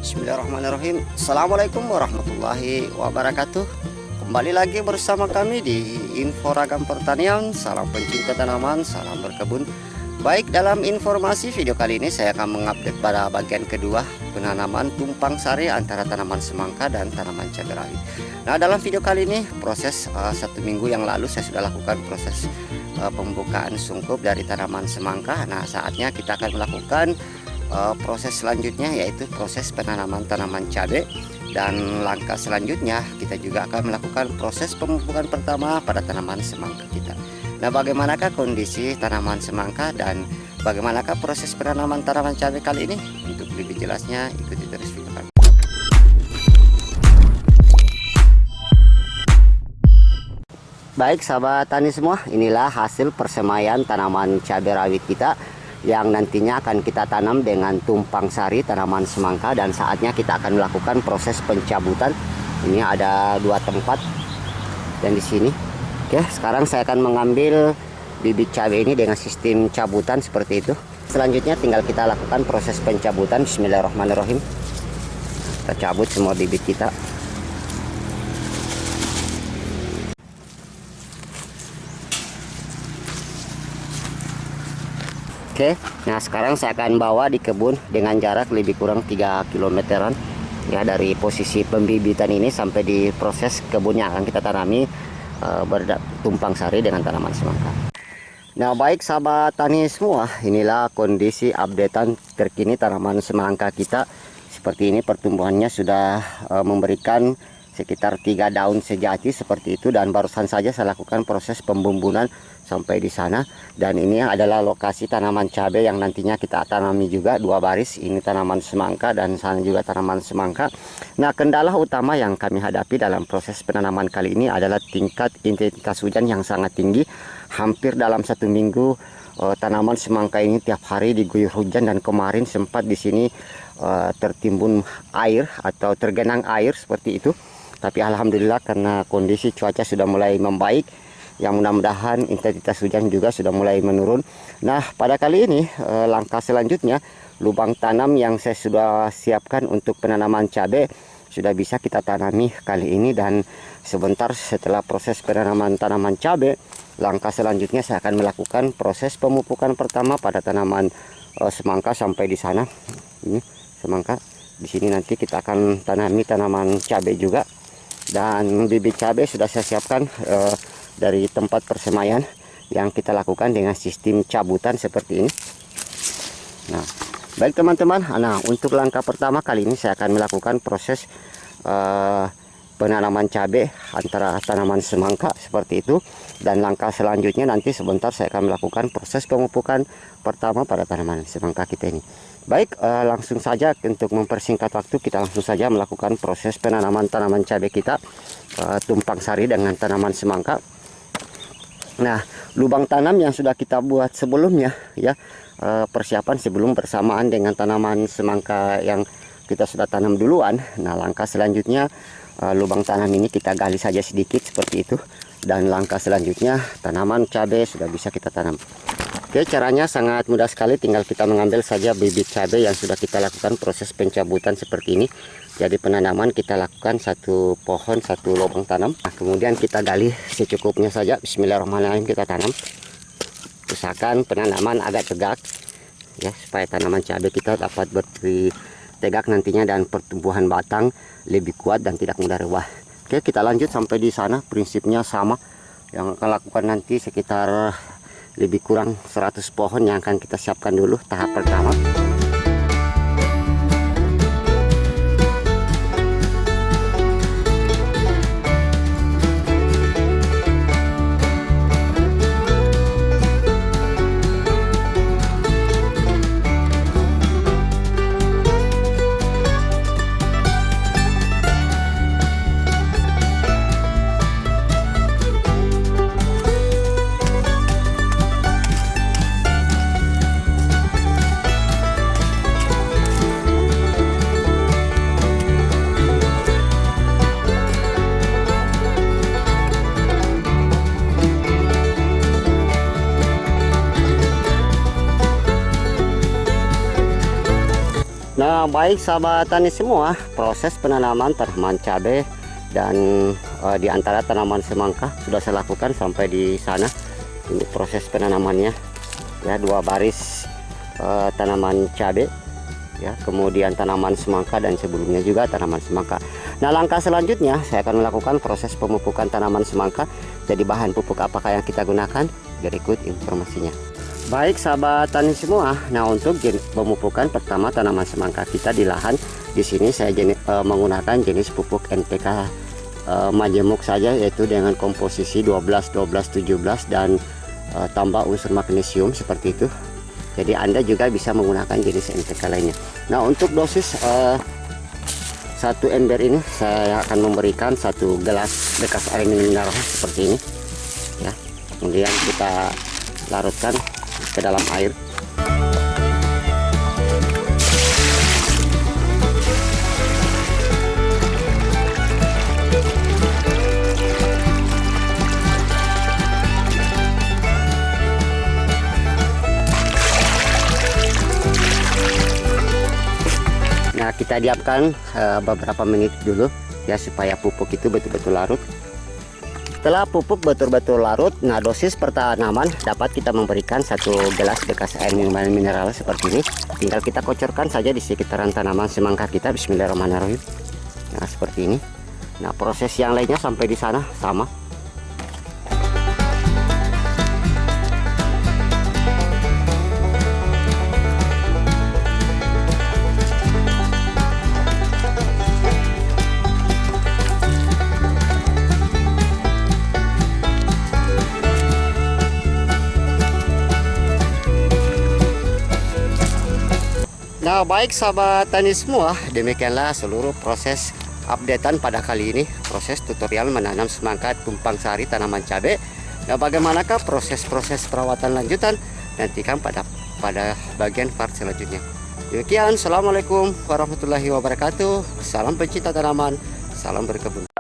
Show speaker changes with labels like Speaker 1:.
Speaker 1: Bismillahirrahmanirrahim. Assalamualaikum warahmatullahi wabarakatuh. Kembali lagi bersama kami di Info Ragam Pertanian. Salam pencinta tanaman, salam berkebun. Baik, dalam informasi video kali ini saya akan mengupdate pada bagian kedua penanaman tumpang sari antara tanaman semangka dan tanaman cabai rawit. Nah, dalam video kali ini proses 1 minggu yang lalu saya sudah lakukan proses pembukaan sungkup dari tanaman semangka. Nah, saatnya kita akan melakukan proses selanjutnya, yaitu proses penanaman tanaman cabai, dan langkah selanjutnya kita juga akan melakukan proses pemupukan pertama pada tanaman semangka kita. Nah, bagaimanakah kondisi tanaman semangka dan bagaimanakah proses penanaman tanaman cabai kali ini? Untuk lebih jelasnya ikuti terus video kami. Baik sahabat tani semua, inilah hasil persemaian tanaman cabai rawit kita yang nantinya akan kita tanam dengan tumpang sari tanaman semangka, dan saatnya kita akan melakukan proses pencabutan. Ini ada 2 tempat dan di sini. Oke, sekarang saya akan mengambil bibit cabai ini dengan sistem cabutan seperti itu. Selanjutnya tinggal kita lakukan proses pencabutan. Bismillahirrahmanirrahim. Kita cabut semua bibit kita. Oke, nah sekarang saya akan bawa di kebun dengan jarak lebih kurang 3 kilometeran ya, dari posisi pembibitan ini sampai di proses kebun yang akan kita tanami bertumpang sari dengan tanaman semangka. Nah, baik sahabat tani semua, inilah kondisi updatean terkini tanaman semangka kita. Seperti ini pertumbuhannya sudah memberikan sekitar 3 daun sejati seperti itu, dan barusan saja saya lakukan proses pembumbunan sampai di sana. Dan ini adalah lokasi tanaman cabai yang nantinya kita tanami juga 2 baris. Ini tanaman semangka dan sana juga tanaman semangka. Nah, kendala utama yang kami hadapi dalam proses penanaman kali ini adalah tingkat intensitas hujan yang sangat tinggi. Hampir dalam 1 minggu tanaman semangka ini tiap hari diguyur hujan, dan kemarin sempat di sini tertimbun air atau tergenang air seperti itu. Tapi alhamdulillah karena kondisi cuaca sudah mulai membaik, yang mudah-mudahan intensitas hujan juga sudah mulai menurun. Nah, pada kali ini langkah selanjutnya, lubang tanam yang saya sudah siapkan untuk penanaman cabai sudah bisa kita tanami kali ini. Dan sebentar setelah proses penanaman tanaman cabai, langkah selanjutnya saya akan melakukan proses pemupukan pertama pada tanaman semangka sampai di sana. Ini semangka, di sini nanti kita akan tanami tanaman cabai juga. Dan bibit cabai sudah saya siapkan dari tempat persemaian yang kita lakukan dengan sistem cabutan seperti ini. Nah, baik teman-teman, nah untuk langkah pertama kali ini saya akan melakukan proses penanaman cabai antara tanaman semangka seperti itu. Dan langkah selanjutnya nanti sebentar saya akan melakukan proses pemupukan pertama pada tanaman semangka kita ini. Baik, langsung saja untuk mempersingkat waktu, kita langsung saja melakukan proses penanaman tanaman cabai kita tumpang sari dengan tanaman semangka. Nah, lubang tanam yang sudah kita buat sebelumnya ya, persiapan sebelum bersamaan dengan tanaman semangka yang kita sudah tanam duluan. Nah, langkah selanjutnya lubang tanam ini kita gali saja sedikit seperti itu, dan langkah selanjutnya tanaman cabai sudah bisa kita tanam. Oke, caranya sangat mudah sekali, tinggal kita mengambil saja bibit cabai yang sudah kita lakukan proses pencabutan seperti ini. Jadi penanaman kita lakukan satu pohon satu lubang tanam. Nah, kemudian kita gali secukupnya saja. Bismillahirrahmanirrahim, kita tanam. Usahakan penanaman agak tegak ya, supaya tanaman cabai kita dapat berdiri tegak nantinya dan pertumbuhan batang lebih kuat dan tidak mudah rebah. Oke, kita lanjut sampai di sana. Prinsipnya sama, yang akan lakukan nanti sekitar lebih kurang 100 pohon yang akan kita siapkan dulu tahap pertama. Nah, baik sahabat tani semua, proses penanaman tanaman cabai dan di antara tanaman semangka sudah saya lakukan sampai di sana. Ini proses penanamannya ya, 2 baris tanaman cabai ya, kemudian tanaman semangka dan sebelumnya juga tanaman semangka. Nah, langkah selanjutnya saya akan melakukan proses pemupukan tanaman semangka. Jadi bahan pupuk apakah yang kita gunakan? Berikut informasinya. Baik sahabat tani semua, nah untuk pemupukan pertama tanaman semangka kita di lahan, di sini saya menggunakan jenis pupuk NPK majemuk saja, yaitu dengan komposisi 12 12 17 dan tambah unsur magnesium seperti itu. Jadi Anda juga bisa menggunakan jenis NPK lainnya. Nah, untuk dosis 1 ember ini saya akan memberikan 1 gelas bekas air mineral seperti ini ya. Kemudian kita larutkan ke dalam air. Nah, kita diamkan beberapa menit dulu ya, supaya pupuk itu betul-betul larut. Setelah pupuk betul-betul larut, nah dosis pertanaman dapat kita memberikan 1 gelas bekas air mineral seperti ini. Tinggal kita kocorkan saja di sekitaran tanaman semangka kita. Bismillahirrahmanirrahim. Nah, seperti ini. Nah, proses yang lainnya sampai di sana sama. Nah, baik sahabat tani semua, demikianlah seluruh proses updatean pada kali ini, proses tutorial menanam semangka tumpang sari tanaman cabai. Nah, bagaimanakah proses-proses perawatan lanjutan, nantikan pada bagian part selanjutnya. Demikian, assalamualaikum warahmatullahi wabarakatuh. Salam pencinta tanaman, salam berkebun.